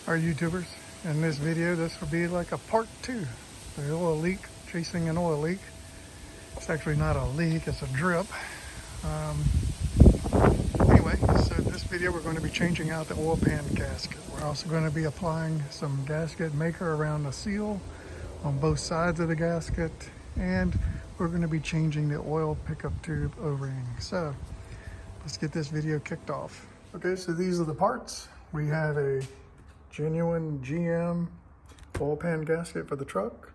Our YouTubers. In this video, this will be like a part 2. The oil leak, chasing an oil leak. It's actually not a leak, it's a drip. Anyway, so this video we're going to be changing out the oil pan gasket. We're also going to be applying some gasket maker around the seal on both sides of the gasket, and we're going to be changing the oil pickup tube O-ring. So let's get this video kicked off. Okay, so these are the parts. We have a genuine GM oil pan gasket for the truck.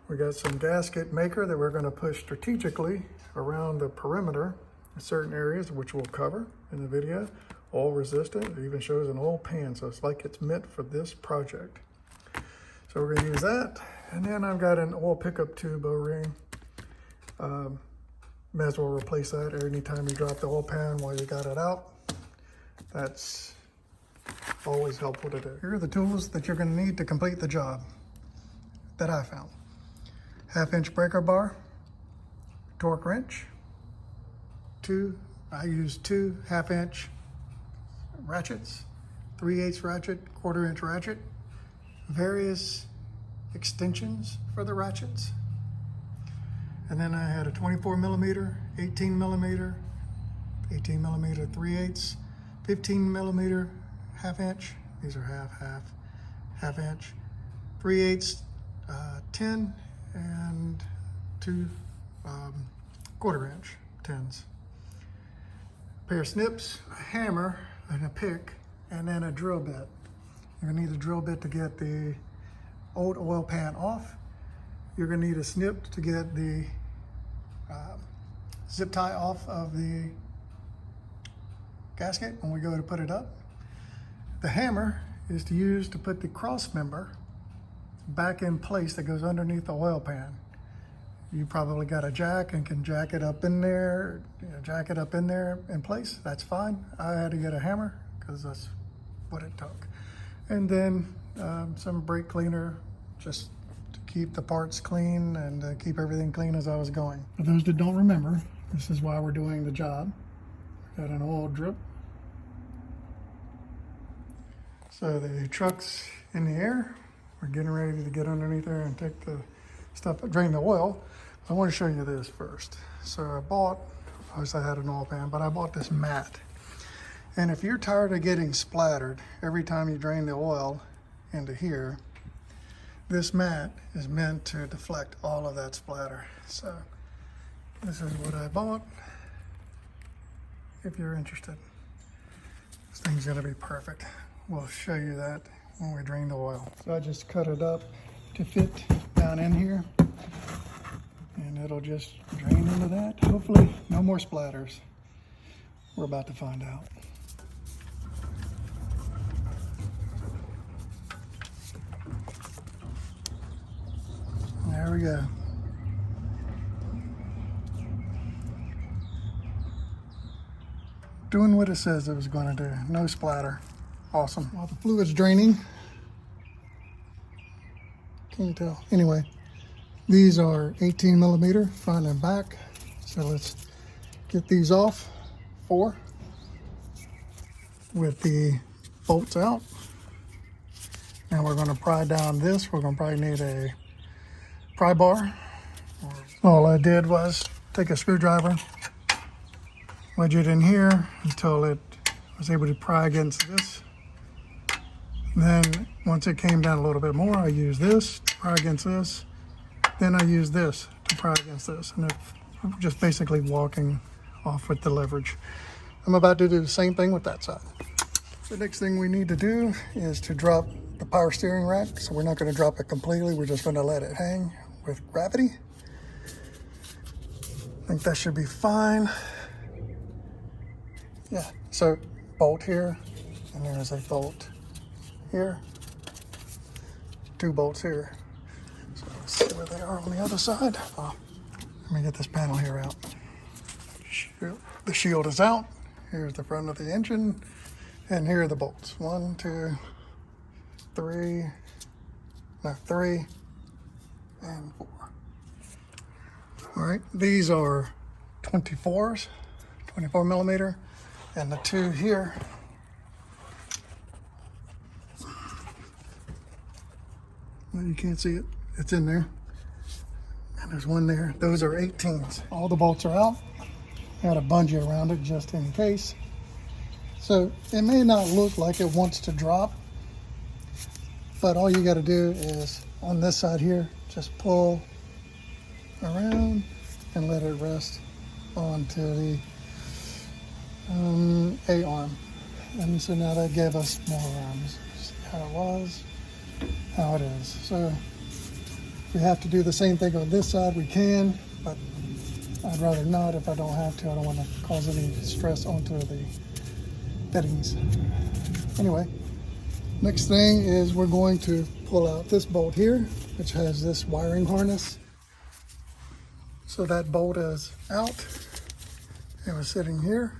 We got some gasket maker that we're going to push strategically around the perimeter in certain areas, which we'll cover in the video. Oil resistant. It even shows an oil pan, so it's like it's meant for this project. So we're going to use that. And then I've got an oil pickup tube O-ring. May as well replace that anytime you drop the oil pan while you got it out. That's always helpful to do. Here are the tools that you're going to need to complete the job that I found. 1/2-inch breaker bar, torque wrench, I use two 1/2-inch ratchets, 3/8 ratchet, 1/4-inch ratchet, various extensions for the ratchets. And then I had a 24 millimeter, 18 millimeter, 18 millimeter 3/8, 15 millimeter 1/2-inch. These are half inch, 3/8, 10, and two 1/4-inch 10s. A pair of snips, a hammer, and a pick, and then a drill bit. You're gonna need a drill bit to get the old oil pan off. You're gonna need a snip to get the zip tie off of the gasket when we go to put it up. The hammer is to use to put the cross member back in place that goes underneath the oil pan. You probably got a jack and can jack it up in there, jack it up in there in place. That's fine. I had to get a hammer because that's what it took. And then some brake cleaner just to keep the parts clean and keep everything clean as I was going. For those that don't remember, this is why we're doing the job. Got an oil drip. So the truck's in the air. We're getting ready to get underneath there and take the stuff, drain the oil. I want to show you this first. So I bought, obviously I had an oil pan, but I bought this mat. And if you're tired of getting splattered every time you drain the oil into here, this mat is meant to deflect all of that splatter. So this is what I bought. If you're interested, this thing's gonna be perfect. We'll show you that when we drain the oil. So I just cut it up to fit down in here, and it'll just drain into that. Hopefully no more splatters. We're about to find out. There we go. Doing what it says it was going to do. No splatter. Awesome. While the fluid's draining, can't tell. Anyway, these are 18 millimeter front and back. So let's get these off. 4 with the bolts out. Now we're going to pry down this. We're going to probably need a pry bar. All I did was take a screwdriver, wedge it in here until it was able to pry against this. Then once it came down a little bit more, I used this to pry against this. Then I used this to pry against this. And I'm just basically walking off with the leverage. I'm about to do the same thing with that side. The next thing we need to do is to drop the power steering rack. So we're not going to drop it completely. We're just going to let it hang with gravity. I think that should be fine. Yeah, so bolt here, and there's a bolt here, 2 bolts here. So let's see where they are on the other side. Oh, let me get this panel here out. The shield is out. Here's the front of the engine, and here are the bolts. 1, 2, 3, no, 3, and 4. All right, these are 24s, 24 millimeter, and the 2 here You can't see it. It's in there. And there's one there. Those are 18s. All the bolts are out. Got a bungee around it just in case. So it may not look like it wants to drop, but all you got to do is on this side here, just pull around and let it rest onto the A arm. And so now that gave us more arms. See how it was, how it is. So if we have to do the same thing on this side, we can, but I'd rather not if I don't have to. I don't want to cause any stress onto the fittings. Anyway, next thing is we're going to pull out this bolt here, which has this wiring harness. So that bolt is out. It was sitting here,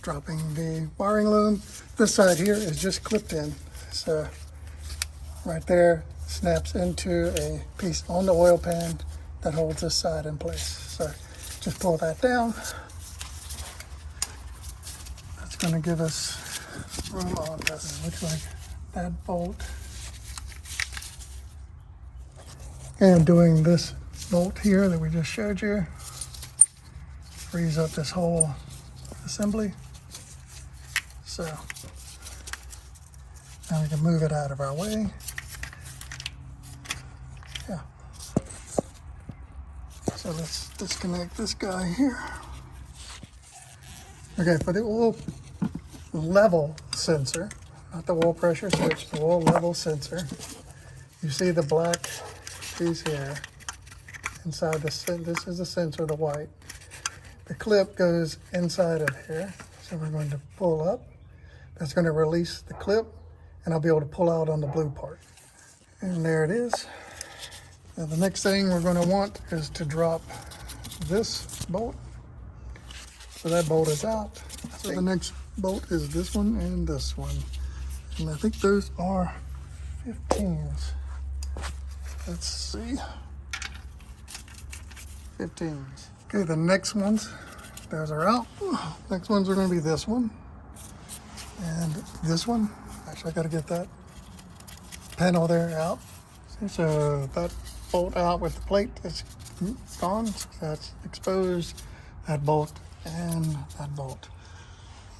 dropping the wiring loom. This side here is just clipped in. So right there snaps into a piece on the oil pan that holds this side in place. So just pull that down. That's going to give us room on this. It looks like that bolt. And doing this bolt here that we just showed you frees up this whole assembly. So now we can move it out of our way. Yeah. So let's disconnect this guy here. Okay, for the oil level sensor, not the oil pressure switch, the oil level sensor, you see the black piece here inside this is the sensor, the white. The clip goes inside of here. So we're going to pull up. That's going to release the clip, and I'll be able to pull out on the blue part. And there it is. Now the next thing we're going to want is to drop this bolt. So that bolt is out. So the next bolt is this one and this one. And I think those are 15s. Let's see. 15s. Okay, the next ones, those are out. Next ones are going to be this one and this one. Actually, I got to get that panel there out. So that bolt out with the plate is gone. That's exposed. That bolt and that bolt.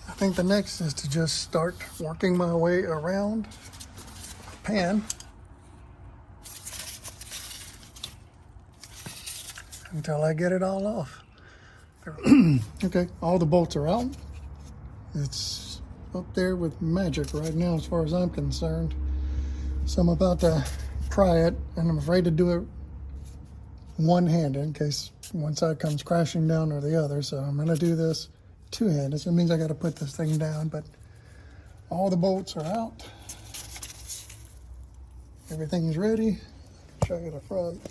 I think the next is to just start working my way around the pan until I get it all off. Okay, all the bolts are out. It's up there with magic right now as far as I'm concerned. So I'm about to pry it, and I'm afraid to do it one-handed in case one side comes crashing down or the other. So I'm gonna do this two-handed. So it means I gotta put this thing down, but all the bolts are out. Everything's ready. Show you the front.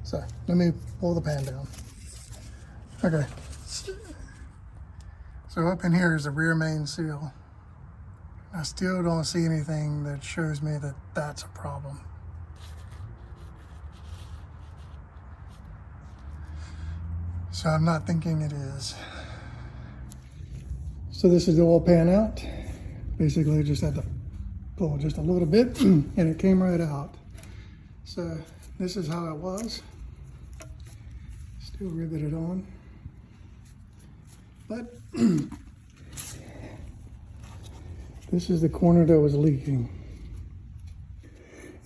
So let me pull the pan down. Okay. So up in here is the rear main seal. I still don't see anything that shows me that that's a problem. So I'm not thinking it is. So this is the oil pan out. Basically just had to pull just a little bit and it came right out. So this is how it was. Still riveted on. But this is the corner that was leaking.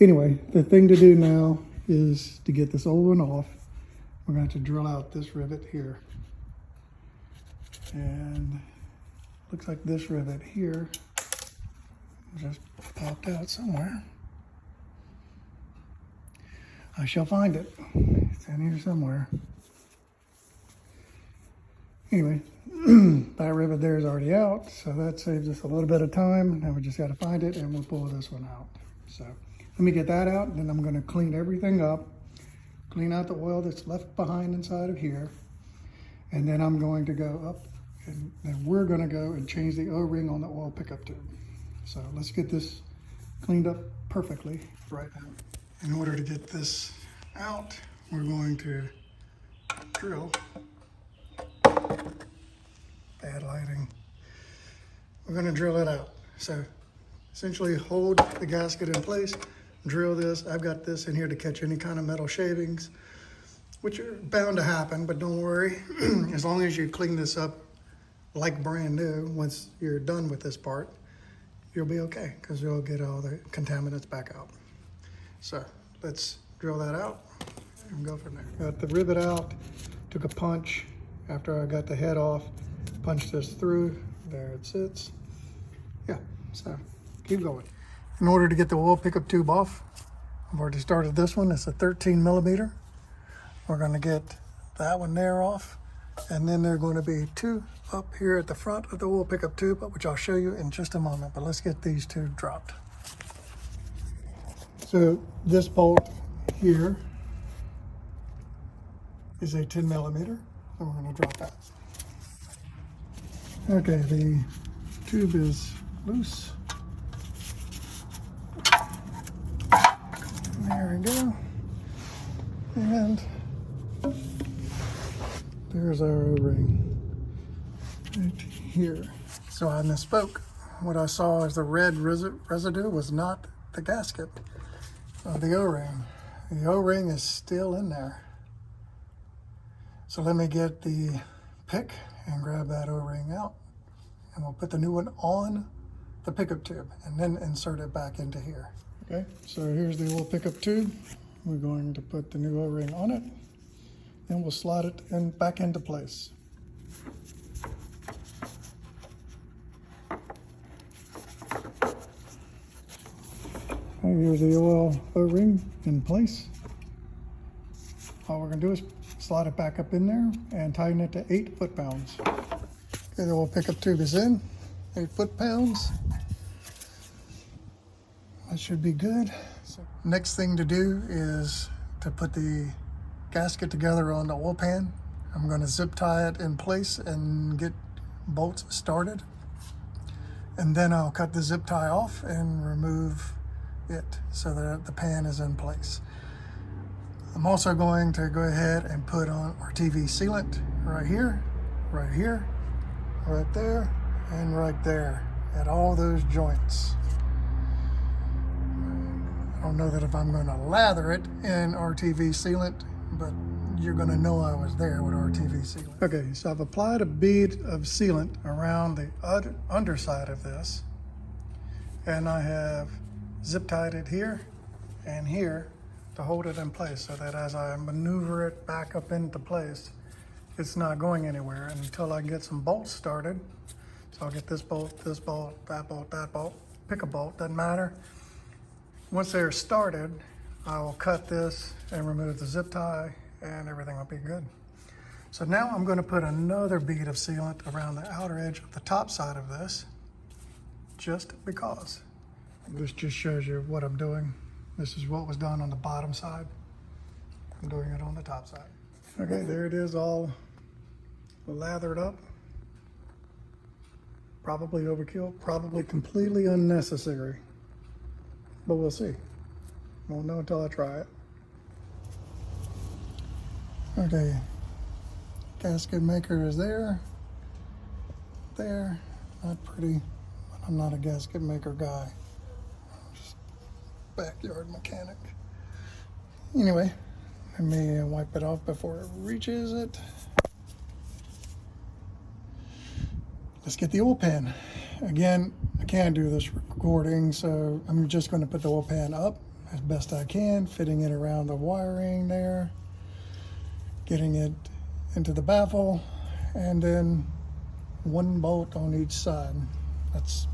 Anyway, the thing to do now is to get this old one off. We're going to have to drill out this rivet here. And looks like this rivet here just popped out somewhere. I shall find it. It's in here somewhere. Anyway, that rivet there is already out, so that saves us a little bit of time. Now we just got to find it and we'll pull this one out. So let me get that out, and then I'm going to clean everything up, clean out the oil that's left behind inside of here, and then I'm going to go up and then we're going to go and change the O-ring on the oil pickup tube. So let's get this cleaned up perfectly right now. In order to get this out, we're going to drill. Bad lighting. We're going to drill it out. So essentially hold the gasket in place, drill this. I've got this in here to catch any kind of metal shavings, which are bound to happen, but don't worry. As long as you clean this up like brand new, once you're done with this part, you'll be okay, because you'll get all the contaminants back out. So let's drill that out and go from there. Got the rivet out, took a punch after I got the head off, punched this through, there it sits. Yeah, so keep going. In order to get the oil pickup tube off, I've already started this one. It's a 13 millimeter. We're gonna get that one there off, and then there are going to be two up here at the front of the oil pickup tube, which I'll show you in just a moment, but let's get these two dropped. So this bolt here is a 10 millimeter, so we're gonna drop that. Okay, the tube is loose. There we go. And there's our O-ring right here. So I misspoke. What I saw as the red residue was not the gasket of the O-ring. The O-ring is still in there. So let me get the pick and grab that O-ring out, and we'll put the new one on the pickup tube and then insert it back into here. Okay, so here's the oil pickup tube. We're going to put the new O-ring on it, and we'll slide it in back into place. Here's the oil O-ring in place. All we're gonna do is slide it back up in there and tighten it to 8 foot-pounds. Okay, the oil pickup tube is in, 8 foot-pounds. That should be good. So next thing to do is to put the gasket together on the oil pan. I'm gonna zip tie it in place and get bolts started. And then I'll cut the zip tie off and remove it so that the pan is in place. I'm also going to go ahead and put on our TV sealant right here, right there, and right there at all those joints. I don't know that if I'm going to lather it in RTV sealant, but you're going to know I was there with RTV sealant. Okay, so I've applied a bead of sealant around the underside of this, and I have zip tied it here and here to hold it in place so that as I maneuver it back up into place, it's not going anywhere until I get some bolts started. So I'll get this bolt, that bolt, pick a bolt, doesn't matter. Once they're started, I will cut this and remove the zip tie and everything will be good. So now I'm going to put another bead of sealant around the outer edge of the top side of this, just because. This just shows you what I'm doing. This is what was done on the bottom side. I'm doing it on the top side. Okay, there it is, all lathered up. Probably overkill, probably completely unnecessary, but we'll see. Won't know until I try it. Okay, gasket maker is there, not pretty, but I'm not a gasket maker guy. Just backyard mechanic. Anyway, let me wipe it off before it reaches it. Let's get the oil pan. Again, I can't do this recording, so I'm just going to put the oil pan up as best I can, fitting it around the wiring there, getting it into the baffle, and then one bolt on each side. That's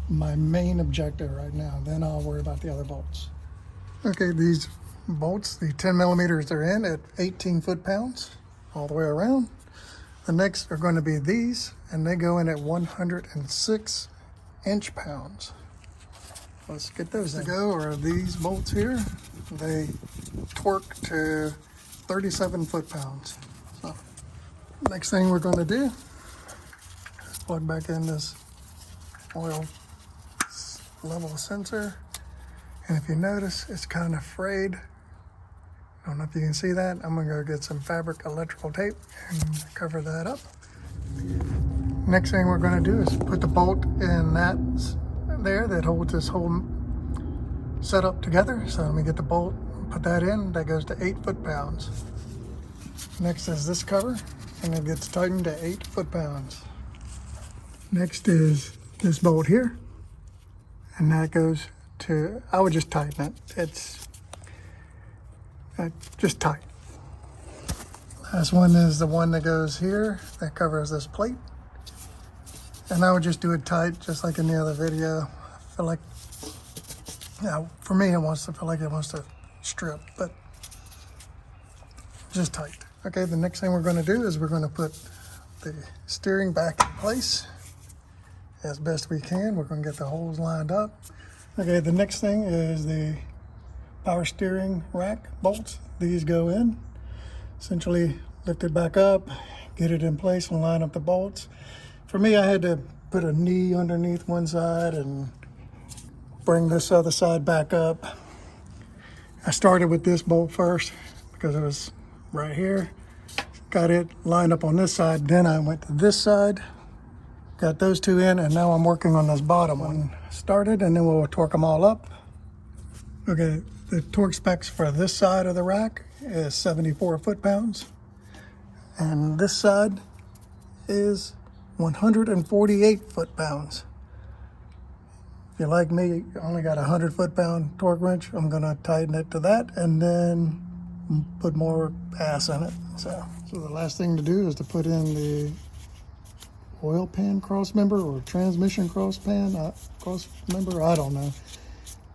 my main objective right now. Then I'll worry about the other bolts. Okay, these bolts, the 10 millimeters, they're in at 18 foot-pounds all the way around. The next are going to be these, and they go in at 106 inch-pounds. Let's get those to go. Or these bolts here, they torque to 37 foot-pounds. So next thing we're going to do is plug back in this oil level sensor, and if you notice, it's kind of frayed. I don't know if you can see that. I'm gonna go get some fabric electrical tape and cover that up. Next thing we're gonna do is put the bolt in that there that holds this whole setup together. So let me get the bolt, put that in. That goes to 8 foot-pounds. Next is this cover, and it gets tightened to 8 foot-pounds. Next is this bolt here, and that goes to, I would just tighten it. It's just tight. Last one is the one that goes here, that covers this plate. And I would just do it tight, just like in the other video. I feel like, yeah, for me, it wants to feel like it wants to strip, but just tight. Okay, the next thing we're going to do is we're going to put the steering back in place as best we can. We're going to get the holes lined up. Okay, the next thing is the power steering rack bolts. These go in. Essentially lift it back up, get it in place, and line up the bolts. For me, I had to put a knee underneath one side and bring this other side back up. I started with this bolt first because it was right here. Got it lined up on this side. Then I went to this side, got those two in, and now I'm working on this bottom one. Started, and then we'll torque them all up. Okay, the torque specs for this side of the rack is 74 foot-pounds, and this side is 148 foot-pounds. If you're like me, you only got a 100 foot-pound torque wrench, I'm gonna tighten it to that and then put more ass in it. So the last thing to do is to put in the oil pan cross member or transmission cross member. I don't know.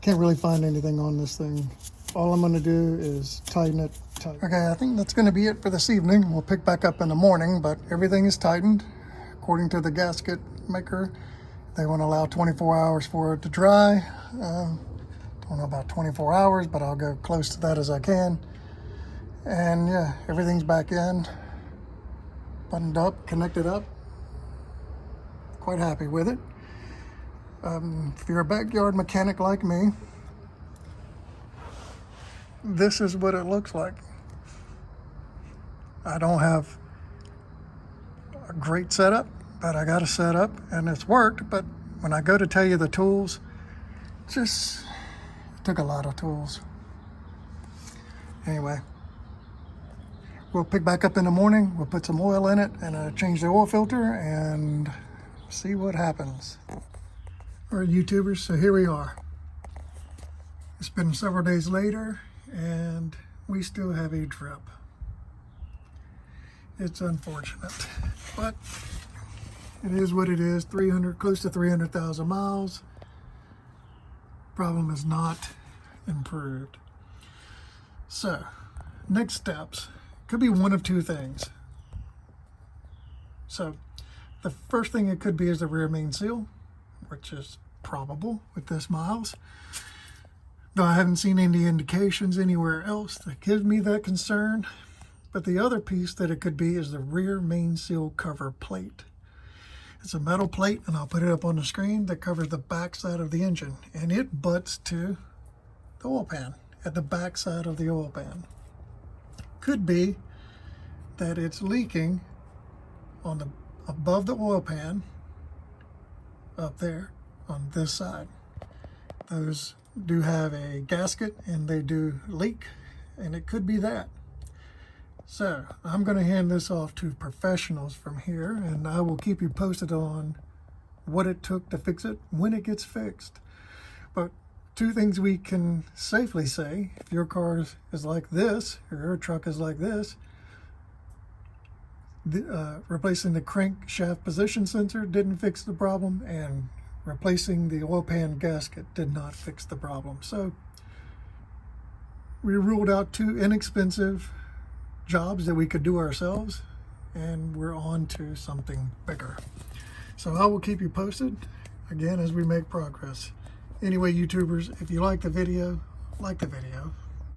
Can't really find anything on this thing. All I'm gonna do is tighten it tight. Okay, I think that's gonna be it for this evening. We'll pick back up in the morning, but everything is tightened. According to the gasket maker, they want to allow 24 hours for it to dry. Don't know about 24 hours, but I'll go close to that as I can. And yeah, everything's back in, buttoned up, connected up. Quite happy with it. If you're a backyard mechanic like me, this is what it looks like. I don't have a great setup, but I got a setup and it's worked. But when I go to tell you the tools, it took a lot of tools. Anyway, we'll pick back up in the morning. We'll put some oil in it and change the oil filter and see what happens. All right, YouTubers, so here we are. It's been several days later and we still have a drip. It's unfortunate, but it is what it is. Close to 300,000 miles. Problem is not improved. So, next steps. Could be one of two things. So, the first thing it could be is the rear main seal, which is probable with this miles. Though I haven't seen any indications anywhere else that gives me that concern. But the other piece that it could be is the rear main seal cover plate. It's a metal plate, and I'll put it up on the screen, that covers the back side of the engine. And it butts to the oil pan, at the back side of the oil pan. Could be that it's leaking on above the oil pan, up there, on this side. Those do have a gasket, and they do leak, and it could be that. So I'm going to hand this off to professionals from here, and I will keep you posted on what it took to fix it when it gets fixed. But two things we can safely say: if your car is like this, or your truck is like this, replacing the crankshaft position sensor didn't fix the problem, and replacing the oil pan gasket did not fix the problem. So we ruled out two inexpensive jobs that we could do ourselves, and we're on to something bigger. So I will keep you posted again as we make progress. Anyway, YouTubers, if you like the video, like the video.